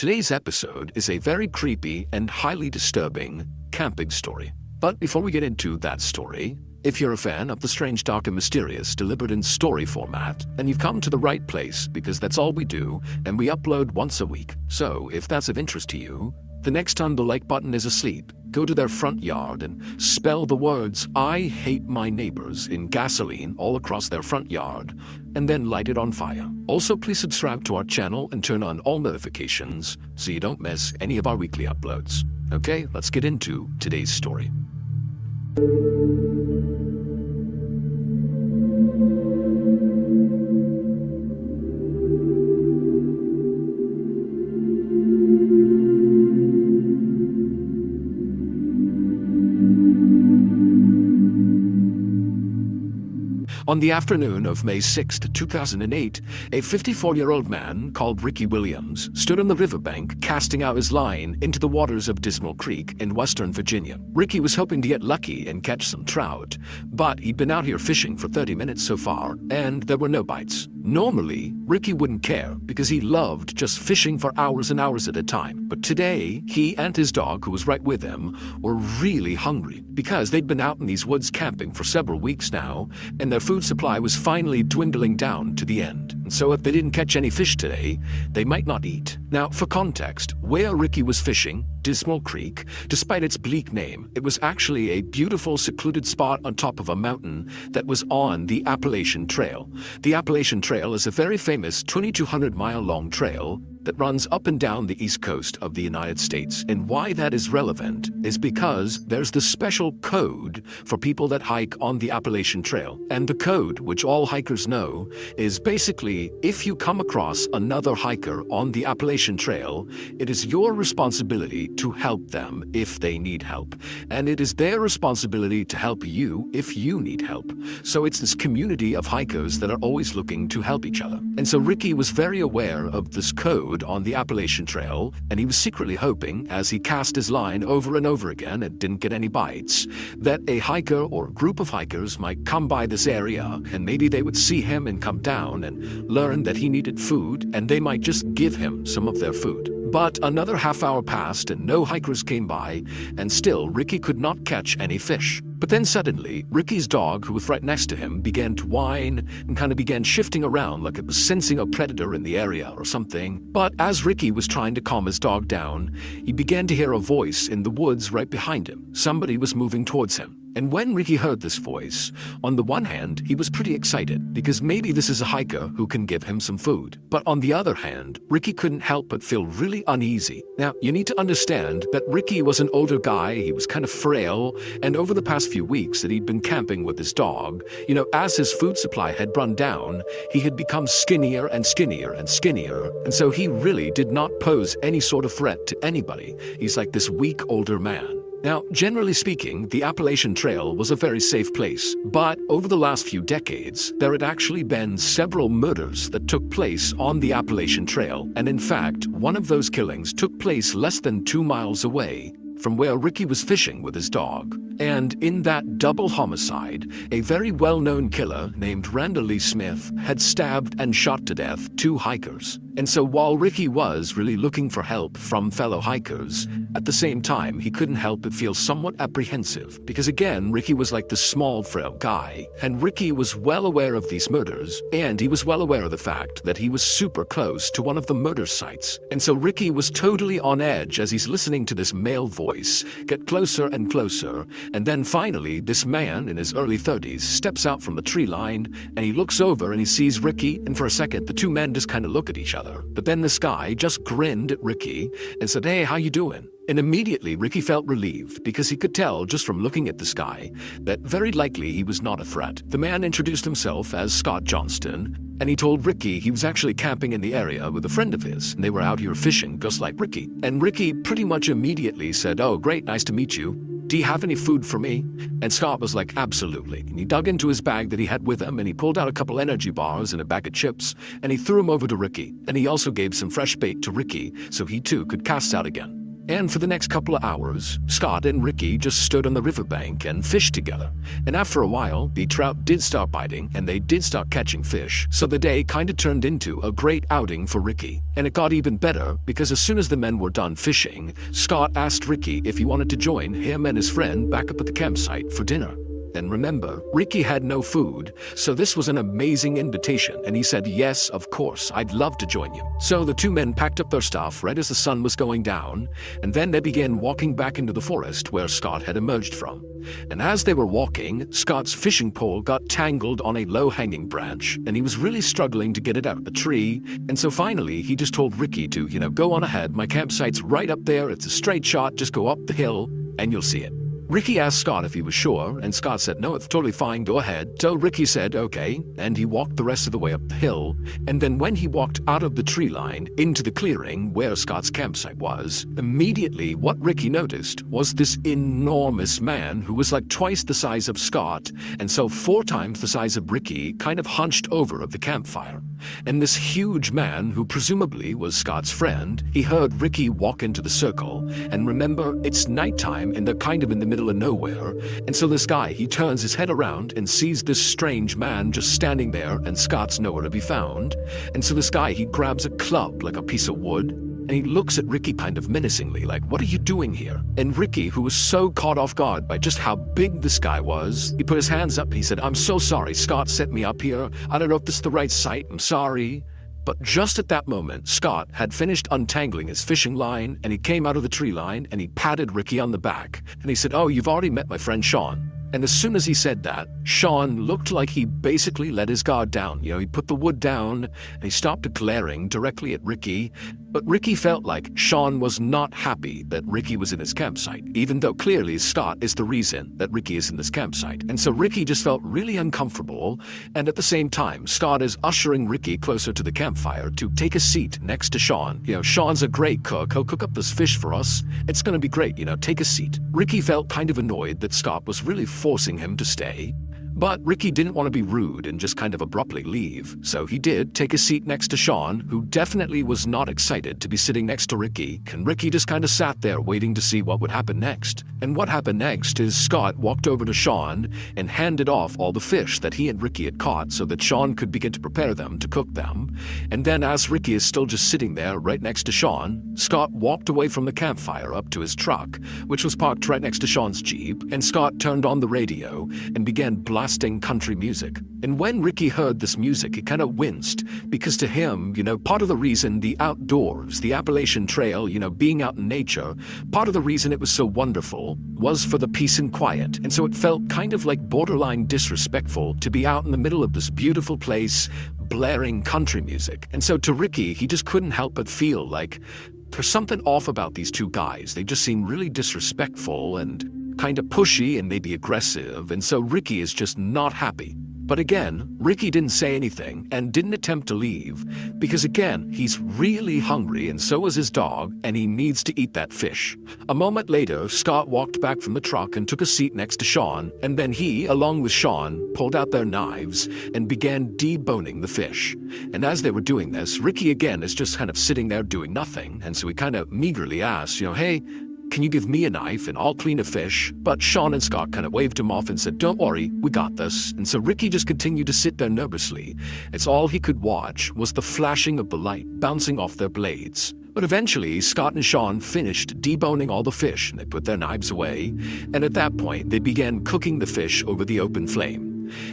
Today's episode is a very creepy and highly disturbing camping story. But before we get into that story, if you're a fan of the strange, dark, and mysterious delivered in story format, then you've come to the right place because that's all we do and we upload once a week. So if that's of interest to you, the next time the like button is asleep, go to their front yard and spell the words "I hate my neighbors" in gasoline all across their front yard, and then light it on fire. Also, please subscribe to our channel and turn on all notifications so you don't miss any of our weekly uploads. Okay, let's get into today's story. On the afternoon of May 6, 2008, a 54-year-old man called Ricky Williams stood on the riverbank casting out his line into the waters of Dismal Creek in western Virginia. Ricky was hoping to get lucky and catch some trout, but he'd been out here fishing for 30 minutes so far, and there were no bites. Normally, Ricky wouldn't care because he loved just fishing for hours and hours at a time. But today, he and his dog, who was right with him, were really hungry because they'd been out in these woods camping for several weeks now, and their food supply was finally dwindling down to the end. And so if they didn't catch any fish today, they might not eat. Now, for context, where Ricky was fishing, Dismal Creek, despite its bleak name, it was actually a beautiful, secluded spot on top of a mountain that was on the Appalachian Trail. The Appalachian Trail is a very famous 2,200-mile-long trail that runs up and down the east coast of the United States. And why that is relevant is because there's the special code for people that hike on the Appalachian Trail. And the code, which all hikers know, is basically if you come across another hiker on the Appalachian Trail, it is your responsibility to help them if they need help. And it is their responsibility to help you if you need help. So it's this community of hikers that are always looking to help each other. And so Ricky was very aware of this code on the Appalachian Trail, and he was secretly hoping, as he cast his line over and over again and didn't get any bites, that a hiker or group of hikers might come by this area, and maybe they would see him and come down and learn that he needed food, and they might just give him some of their food. But another half hour passed and no hikers came by, and still Ricky could not catch any fish. But then suddenly, Ricky's dog, who was right next to him, began to whine and kind of began shifting around like it was sensing a predator in the area or something. But as Ricky was trying to calm his dog down, he began to hear a voice in the woods right behind him. Somebody was moving towards him. And when Ricky heard this voice, on the one hand, he was pretty excited because maybe this is a hiker who can give him some food. But on the other hand, Ricky couldn't help but feel really uneasy. Now, you need to understand that Ricky was an older guy, he was kind of frail, and over the past few weeks that he'd been camping with his dog, as his food supply had run down, he had become skinnier and skinnier and skinnier, and so he really did not pose any sort of threat to anybody. He's like this weak older man. Now, generally speaking, the Appalachian Trail was a very safe place, but over the last few decades, there had actually been several murders that took place on the Appalachian Trail, and in fact, one of those killings took place less than 2 miles away from where Ricky was fishing with his dog. And in that double homicide, a very well-known killer named Randall Lee Smith had stabbed and shot to death 2 hikers. And so while Ricky was really looking for help from fellow hikers, at the same time, he couldn't help but feel somewhat apprehensive because again, Ricky was like the small, frail guy, and Ricky was well aware of these murders, and he was well aware of the fact that he was super close to one of the murder sites. And so Ricky was totally on edge as he's listening to this male voice get closer and closer, and then finally, this man in his early 30s steps out from the tree line, and he looks over and he sees Ricky, and for a second, the two men just kind of look at each other. But then this guy just grinned at Ricky and said, "Hey, how you doing?" And immediately Ricky felt relieved because he could tell just from looking at this guy that very likely he was not a threat. The man introduced himself as Scott Johnston, and he told Ricky he was actually camping in the area with a friend of his, and they were out here fishing just like Ricky. And Ricky pretty much immediately said, "Oh, great, nice to meet you. Do you have any food for me?" And Scott was like, "Absolutely." And he dug into his bag that he had with him, and he pulled out a couple energy bars and a bag of chips, and he threw them over to Ricky. And he also gave some fresh bait to Ricky so he too could cast out again. And for the next couple of hours, Scott and Ricky just stood on the riverbank and fished together. And after a while, the trout did start biting and they did start catching fish. So the day kind of turned into a great outing for Ricky. And it got even better because as soon as the men were done fishing, Scott asked Ricky if he wanted to join him and his friend back up at the campsite for dinner. And remember, Ricky had no food, so this was an amazing invitation, and he said, yes, of course, I'd love to join you. So the two men packed up their stuff right as the sun was going down, and then they began walking back into the forest where Scott had emerged from. And as they were walking, Scott's fishing pole got tangled on a low-hanging branch, and he was really struggling to get it out of the tree, and so finally he just told Ricky to, go on ahead, my campsite's right up there, it's a straight shot, just go up the hill, and you'll see it. Ricky asked Scott if he was sure, and Scott said, no, it's totally fine, go ahead. So Ricky said, okay, and he walked the rest of the way up the hill, and then when he walked out of the tree line into the clearing where Scott's campsite was, immediately what Ricky noticed was this enormous man who was like twice the size of Scott, and so 4 times the size of Ricky, kind of hunched over at the campfire. And this huge man, who presumably was Scott's friend, he heard Ricky walk into the circle, and remember, it's nighttime and they're kind of in the middle of nowhere, and so this guy, he turns his head around and sees this strange man just standing there, and Scott's nowhere to be found, and so this guy, he grabs a club like a piece of wood, and he looks at Ricky kind of menacingly, like, what are you doing here? And Ricky, who was so caught off guard by just how big this guy was, he put his hands up and he said, I'm so sorry, Scott set me up here, I don't know if this is the right site, I'm sorry. But just at that moment, Scott had finished untangling his fishing line, and he came out of the tree line, and he patted Ricky on the back, and he said, oh, you've already met my friend Sean. And as soon as he said that, Sean looked like he basically let his guard down. He put the wood down, and he stopped glaring directly at Ricky. But Ricky felt like Sean was not happy that Ricky was in his campsite, even though clearly Scott is the reason that Ricky is in this campsite. And so Ricky just felt really uncomfortable, and at the same time, Scott is ushering Ricky closer to the campfire to take a seat next to Sean. Sean's a great cook, he'll cook up this fish for us, it's gonna be great, take a seat. Ricky felt kind of annoyed that Scott was really forcing him to stay. But Ricky didn't want to be rude and just kind of abruptly leave, so he did take a seat next to Sean, who definitely was not excited to be sitting next to Ricky, and Ricky just kind of sat there waiting to see what would happen next. And what happened next is Scott walked over to Sean and handed off all the fish that he and Ricky had caught so that Sean could begin to prepare them to cook them. And then as Ricky is still just sitting there right next to Sean, Scott walked away from the campfire up to his truck, which was parked right next to Sean's Jeep, and Scott turned on the radio and began blasting country music. And when Ricky heard this music, he kind of winced, because to him, part of the reason the outdoors, the Appalachian Trail, being out in nature, part of the reason it was so wonderful was for the peace and quiet. And so it felt kind of like borderline disrespectful to be out in the middle of this beautiful place, blaring country music. And so to Ricky, he just couldn't help but feel like there's something off about these two guys. They just seem really disrespectful and kind of pushy and maybe aggressive, and so Ricky is just not happy. But again, Ricky didn't say anything and didn't attempt to leave, because again, he's really hungry and so is his dog, and he needs to eat that fish. A moment later, Scott walked back from the truck and took a seat next to Sean, and then he, along with Sean, pulled out their knives and began deboning the fish. And as they were doing this, Ricky again is just kind of sitting there doing nothing, and so he kind of meagerly asked, hey, can you give me a knife and I'll clean a fish? But Sean and Scott kind of waved him off and said, don't worry, we got this. And so Ricky just continued to sit there nervously. It's all he could watch was the flashing of the light bouncing off their blades. But eventually, Scott and Sean finished deboning all the fish and they put their knives away. And at that point, they began cooking the fish over the open flame.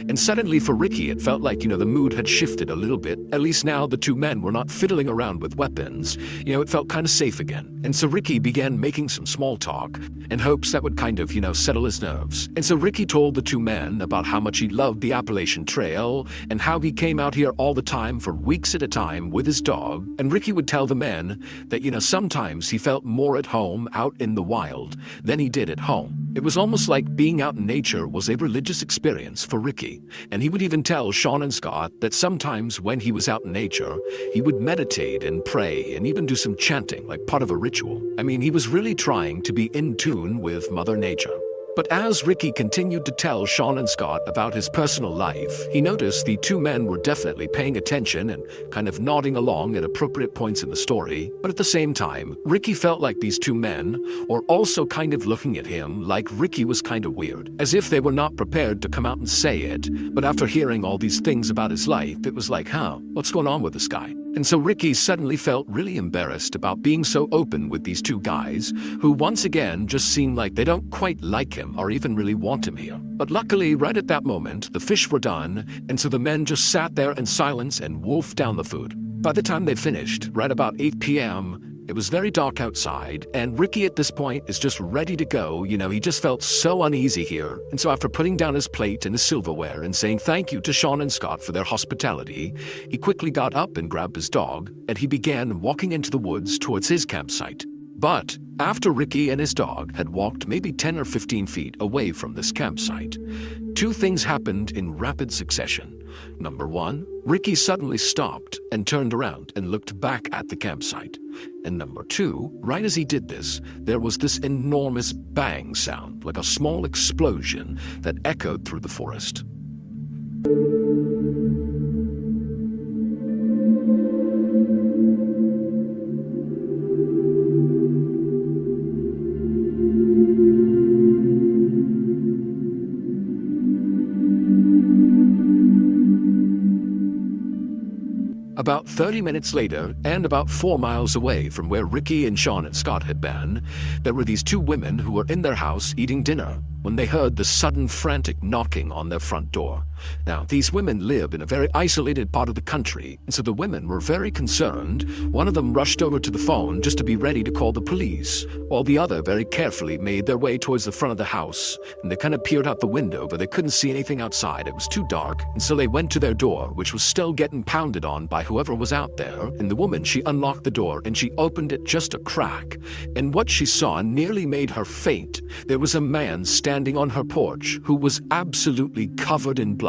And suddenly for Ricky, it felt like, the mood had shifted a little bit. At least now the two men were not fiddling around with weapons. It felt kind of safe again. And so Ricky began making some small talk in hopes that would kind of, settle his nerves. And so Ricky told the two men about how much he loved the Appalachian Trail and how he came out here all the time for weeks at a time with his dog. And Ricky would tell the men that, sometimes he felt more at home out in the wild than he did at home. It was almost like being out in nature was a religious experience for Ricky. And he would even tell Sean and Scott that sometimes when he was out in nature, he would meditate and pray and even do some chanting like part of a ritual. I mean, he was really trying to be in tune with Mother Nature. But as Ricky continued to tell Sean and Scott about his personal life, he noticed the two men were definitely paying attention and kind of nodding along at appropriate points in the story. But at the same time, Ricky felt like these two men were also kind of looking at him like Ricky was kind of weird, as if they were not prepared to come out and say it. But after hearing all these things about his life, it was like, what's going on with this guy? And so Ricky suddenly felt really embarrassed about being so open with these two guys, who once again just seemed like they don't quite like him or even really want him here. But luckily, right at that moment, the fish were done, and so the men just sat there in silence and wolfed down the food. By the time they finished, right about 8 p.m., it was very dark outside, and Ricky at this point is just ready to go. He just felt so uneasy here. And so after putting down his plate and his silverware and saying thank you to Sean and Scott for their hospitality, he quickly got up and grabbed his dog, and he began walking into the woods towards his campsite. But after Ricky and his dog had walked maybe 10 or 15 feet away from this campsite, two things happened in rapid succession. Number one, Ricky suddenly stopped and turned around and looked back at the campsite. And number two, right as he did this, there was this enormous bang sound, like a small explosion that echoed through the forest. About 30 minutes later, and about 4 miles away from where Ricky and Sean and Scott had been, there were these two women who were in their house eating dinner when they heard the sudden frantic knocking on their front door. Now, these women live in a very isolated part of the country, and so the women were very concerned. One of them rushed over to the phone just to be ready to call the police, while the other very carefully made their way towards the front of the house, and they kind of peered out the window, but they couldn't see anything outside. It was too dark, and so they went to their door, which was still getting pounded on by whoever was out there, and the woman, she unlocked the door, and she opened it just a crack, and what she saw nearly made her faint. There was a man standing on her porch who was absolutely covered in blood,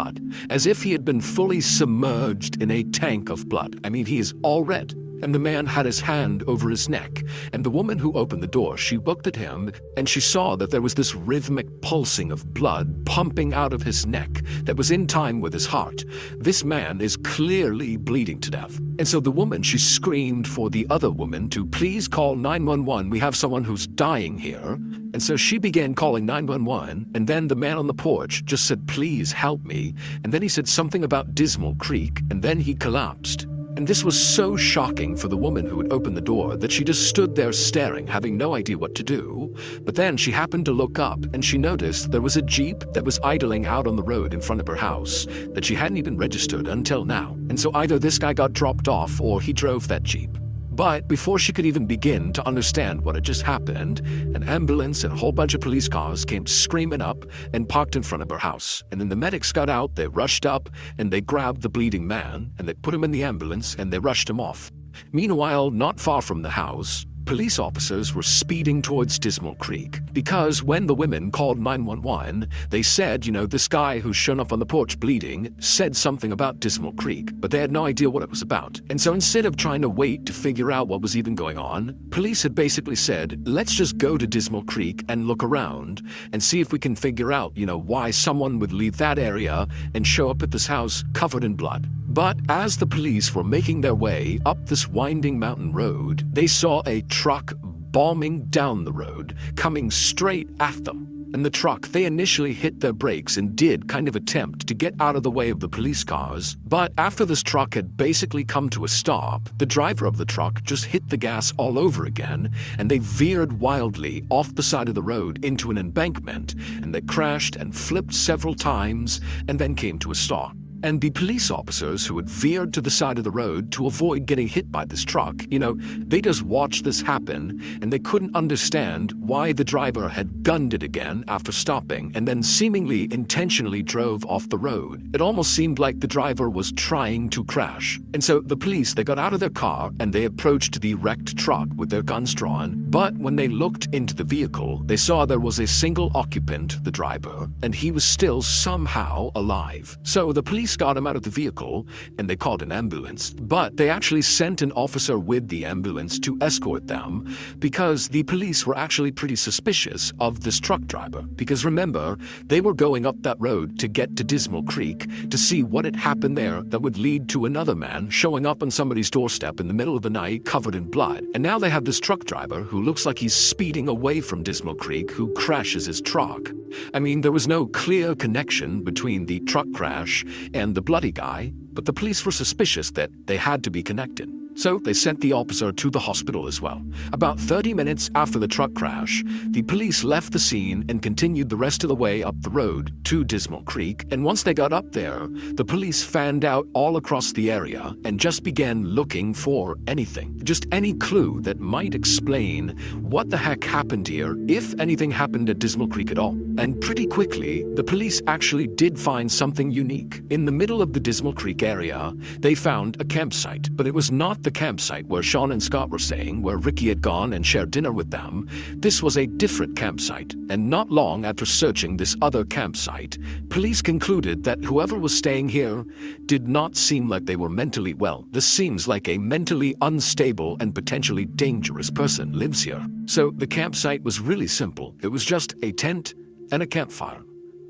as if he had been fully submerged in a tank of blood. I mean, he is all red. And the man had his hand over his neck, and the woman who opened the door, she looked at him, and she saw that there was this rhythmic pulsing of blood pumping out of his neck that was in time with his heart. This man is clearly bleeding to death. And so the woman, she screamed for the other woman to please call 911. We have someone who's dying here. And so she began calling 911, and then the man on the porch just said, please help me. And then he said something about Dismal Creek, and then he collapsed. And this was so shocking for the woman who had opened the door that she just stood there staring, having no idea what to do. But then she happened to look up, and she noticed there was a Jeep that was idling out on the road in front of her house that she hadn't even registered until now. And so either this guy got dropped off or he drove that Jeep. But before she could even begin to understand what had just happened, an ambulance and a whole bunch of police cars came screaming up and parked in front of her house. And then the medics got out, they rushed up, and they grabbed the bleeding man, and they put him in the ambulance, and they rushed him off. Meanwhile, not far from the house, police officers were speeding towards Dismal Creek because when the women called 911, they said, this guy who's shown up on the porch bleeding said something about Dismal Creek, but they had no idea what it was about. And so instead of trying to wait to figure out what was even going on, police had basically said, let's just go to Dismal Creek and look around and see if we can figure out, why someone would leave that area and show up at this house covered in blood. But as the police were making their way up this winding mountain road, they saw a truck bombing down the road, coming straight at them. And the truck, they initially hit their brakes and did kind of attempt to get out of the way of the police cars. But after this truck had basically come to a stop, the driver of the truck just hit the gas all over again, and they veered wildly off the side of the road into an embankment, and they crashed and flipped several times and then came to a stop. And the police officers who had veered to the side of the road to avoid getting hit by this truck, they just watched this happen, and they couldn't understand why the driver had gunned it again after stopping and then seemingly intentionally drove off the road. It almost seemed like the driver was trying to crash. And so the police, they got out of their car and they approached the wrecked truck with their guns drawn. But when they looked into the vehicle, they saw there was a single occupant, the driver, and he was still somehow alive. So the police police got him out of the vehicle and they called an ambulance. But they actually sent an officer with the ambulance to escort them because the police were actually pretty suspicious of this truck driver. Because remember, they were going up that road to get to Dismal Creek to see what had happened there that would lead to another man showing up on somebody's doorstep in the middle of the night covered in blood. And now they have this truck driver who looks like he's speeding away from Dismal Creek who crashes his truck. I mean, there was no clear connection between the truck crash and the bloody guy, but the police were suspicious that they had to be connected. So they sent the officer to the hospital as well. About 30 minutes after the truck crash, the police left the scene and continued the rest of the way up the road to Dismal Creek. And once they got up there, the police fanned out all across the area and just began looking for anything. Just any clue that might explain what the heck happened here, if anything happened at Dismal Creek at all. And pretty quickly, the police actually did find something unique. In the middle of the Dismal Creek area, they found a campsite, but it was not the campsite where Sean and Scott were staying, where Ricky had gone and shared dinner with them. This was a different campsite, and not long after searching this other campsite, police concluded that whoever was staying here did not seem like they were mentally well. This seems like a mentally unstable and potentially dangerous person lives here. So the campsite was really simple. It was just a tent and a campfire.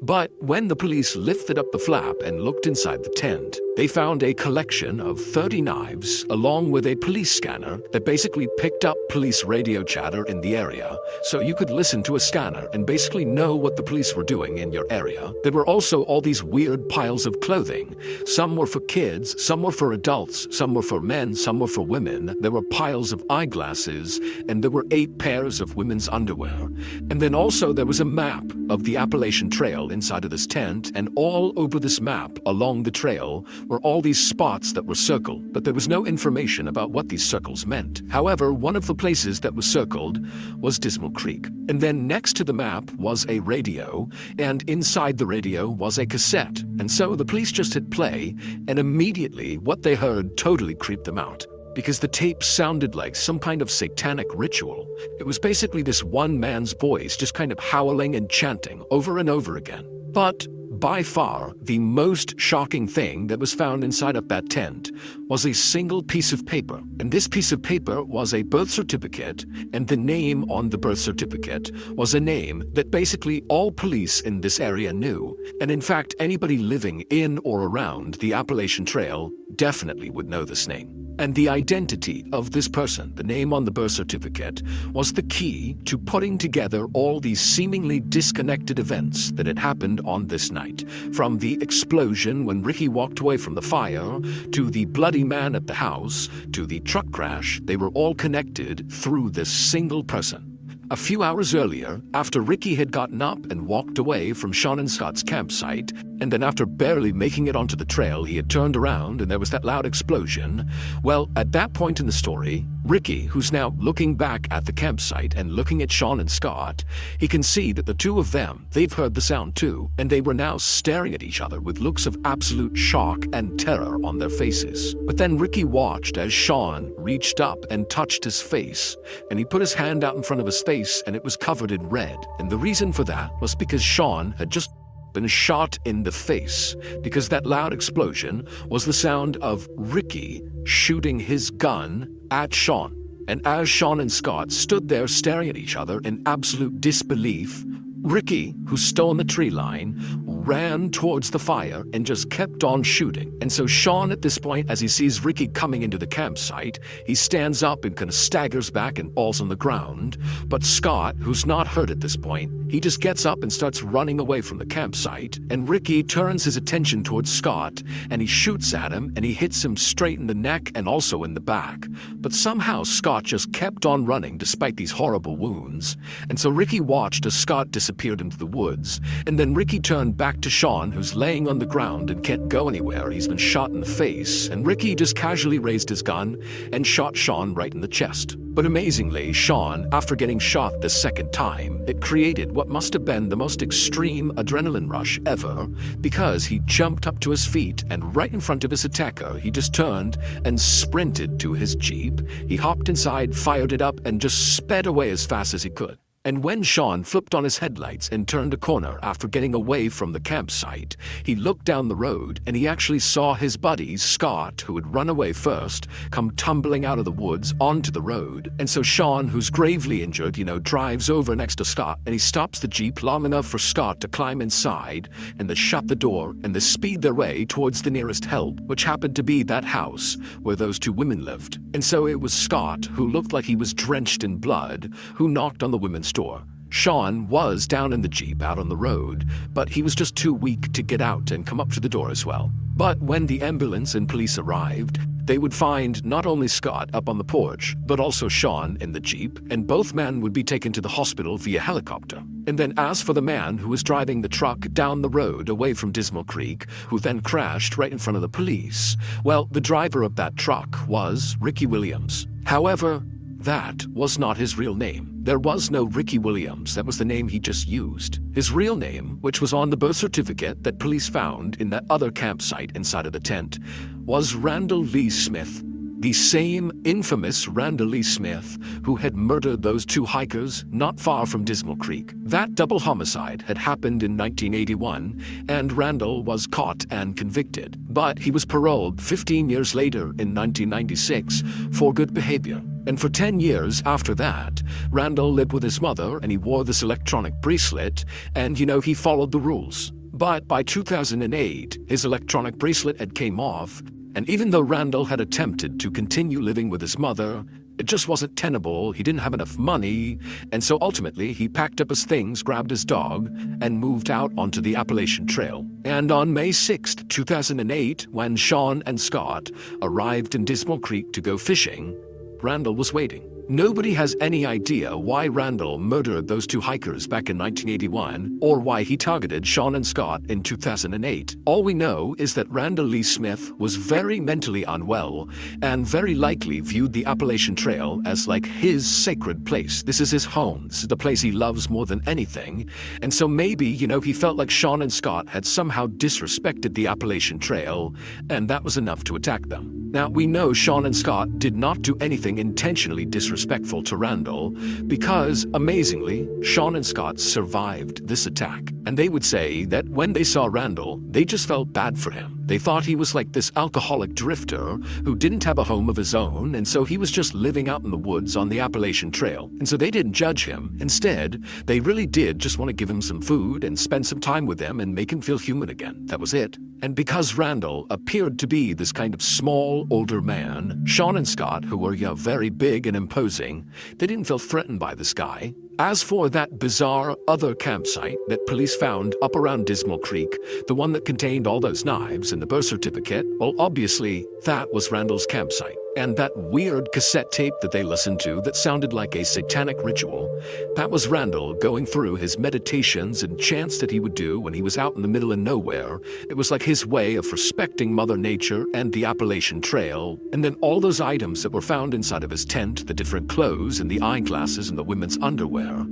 But when the police lifted up the flap and looked inside the tent, they found a collection of 30 knives along with a police scanner that basically picked up police radio chatter in the area, so you could listen to a scanner and basically know what the police were doing in your area. There were also all these weird piles of clothing. Some were for kids, some were for adults, some were for men, some were for women. There were piles of eyeglasses, and there were 8 pairs of women's underwear. And then also there was a map of the Appalachian Trail inside of this tent, and all over this map along the trail were all these spots that were circled, but there was no information about what these circles meant. However, one of the places that was circled was Dismal Creek. And then next to the map was a radio, and inside the radio was a cassette. And so the police just hit play, and immediately what they heard totally creeped them out, because the tape sounded like some kind of satanic ritual. It was basically this one man's voice just kind of howling and chanting over and over again. But by far, the most shocking thing that was found inside of that tent was a single piece of paper. And this piece of paper was a birth certificate, and the name on the birth certificate was a name that basically all police in this area knew. And in fact, anybody living in or around the Appalachian Trail definitely would know this name. And the identity of this person, the name on the birth certificate, was the key to putting together all these seemingly disconnected events that had happened on this night. From the explosion when Ricky walked away from the fire, to the bloody man at the house, to the truck crash, they were all connected through this single person. A few hours earlier, after Ricky had gotten up and walked away from Sean and Scott's campsite, and then after barely making it onto the trail, he had turned around and there was that loud explosion. Well, at that point in the story, Ricky, who's now looking back at the campsite and looking at Sean and Scott, he can see that the two of them, they've heard the sound too, and they were now staring at each other with looks of absolute shock and terror on their faces. But then Ricky watched as Sean reached up and touched his face, and he put his hand out in front of his face and it was covered in red. And the reason for that was because Sean had just been shot in the face, because that loud explosion was the sound of Ricky shooting his gun at Sean. And as Sean and Scott stood there staring at each other in absolute disbelief, Ricky, who stood on the tree line, ran towards the fire and just kept on shooting. And so Sean, at this point, as he sees Ricky coming into the campsite, he stands up and kind of staggers back and falls on the ground. But Scott, who's not hurt at this point, he just gets up and starts running away from the campsite. And Ricky turns his attention towards Scott and he shoots at him and he hits him straight in the neck and also in the back. But somehow Scott just kept on running despite these horrible wounds. And so Ricky watched as Scott disappeared into the woods, and then Ricky turned back to Sean, who's laying on the ground and can't go anywhere. He's been shot in the face, and Ricky just casually raised his gun and shot Sean right in the chest. But amazingly, Sean, after getting shot the second time, it created what must have been the most extreme adrenaline rush ever, because he jumped up to his feet and right in front of his attacker, he just turned and sprinted to his Jeep. He hopped inside, fired it up, and just sped away as fast as he could. And when Sean flipped on his headlights and turned a corner after getting away from the campsite, he looked down the road and he actually saw his buddy, Scott, who had run away first, come tumbling out of the woods onto the road. And so Sean, who's gravely injured, drives over next to Scott and he stops the Jeep long enough for Scott to climb inside and they shut the door and they speed their way towards the nearest help, which happened to be that house where those two women lived. And so it was Scott, who looked like he was drenched in blood, who knocked on the women's door. Sean was down in the Jeep out on the road, but he was just too weak to get out and come up to the door as well. But when the ambulance and police arrived, they would find not only Scott up on the porch, but also Sean in the Jeep, and both men would be taken to the hospital via helicopter. And then as for the man who was driving the truck down the road away from Dismal Creek, who then crashed right in front of the police, well, the driver of that truck was Ricky Williams. However, that was not his real name. There was no Ricky Williams. That was the name he just used. His real name, which was on the birth certificate that police found in that other campsite inside of the tent, was Randall Lee Smith. The same infamous Randall Lee Smith who had murdered those two hikers not far from Dismal Creek. That double homicide had happened in 1981, and Randall was caught and convicted. But he was paroled 15 years later in 1996 for good behavior. And for 10 years after that, Randall lived with his mother and he wore this electronic bracelet and, he followed the rules. But by 2008, his electronic bracelet had came off, and even though Randall had attempted to continue living with his mother, it just wasn't tenable, he didn't have enough money, and so ultimately he packed up his things, grabbed his dog, and moved out onto the Appalachian Trail. And on May 6th, 2008, when Sean and Scott arrived in Dismal Creek to go fishing, Randall was waiting. Nobody has any idea why Randall murdered those two hikers back in 1981 or why he targeted Sean and Scott in 2008. All we know is that Randall Lee Smith was very mentally unwell and very likely viewed the Appalachian Trail as like his sacred place. This is his home. This is the place he loves more than anything. And so maybe, he felt like Sean and Scott had somehow disrespected the Appalachian Trail, and that was enough to attack them. Now, we know Sean and Scott did not do anything intentionally disrespectful to Randall because, amazingly, Sean and Scott survived this attack. And they would say that when they saw Randall, they just felt bad for him. They thought he was like this alcoholic drifter who didn't have a home of his own, and so he was just living out in the woods on the Appalachian Trail. And so they didn't judge him. Instead, they really did just want to give him some food and spend some time with him and make him feel human again. That was it. And because Randall appeared to be this kind of small, older man, Sean and Scott, who were very big and imposing, they didn't feel threatened by this guy. As for that bizarre other campsite that police found up around Dismal Creek, the one that contained all those knives and the birth certificate, well, obviously, that was Randall's campsite. And that weird cassette tape that they listened to that sounded like a satanic ritual, that was Randall going through his meditations and chants that he would do when he was out in the middle of nowhere. It was like his way of respecting Mother Nature and the Appalachian Trail. And then all those items that were found inside of his tent, the different clothes and the eyeglasses and the women's underwear,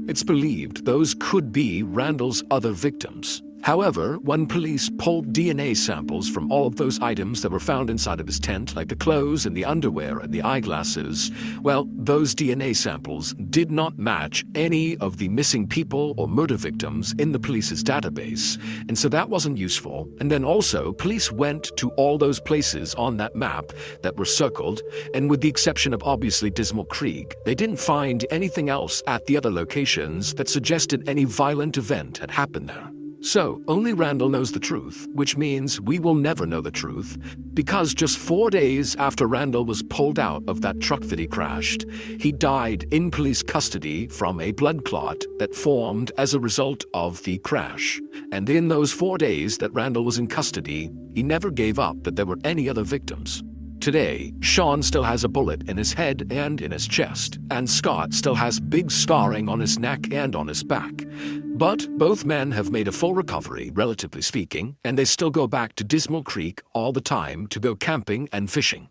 it's believed those could be Randall's other victims. However, when police pulled DNA samples from all of those items that were found inside of his tent, like the clothes and the underwear and the eyeglasses, well, those DNA samples did not match any of the missing people or murder victims in the police's database, and so that wasn't useful. And then also, police went to all those places on that map that were circled, and with the exception of obviously Dismal Creek, they didn't find anything else at the other locations that suggested any violent event had happened there. So, only Randall knows the truth, which means we will never know the truth, because just 4 days after Randall was pulled out of that truck that he crashed, he died in police custody from a blood clot that formed as a result of the crash. And in those 4 days that Randall was in custody, he never gave up that there were any other victims. Today, Sean still has a bullet in his head and in his chest, and Scott still has big scarring on his neck and on his back. But both men have made a full recovery, relatively speaking, and they still go back to Dismal Creek all the time to go camping and fishing.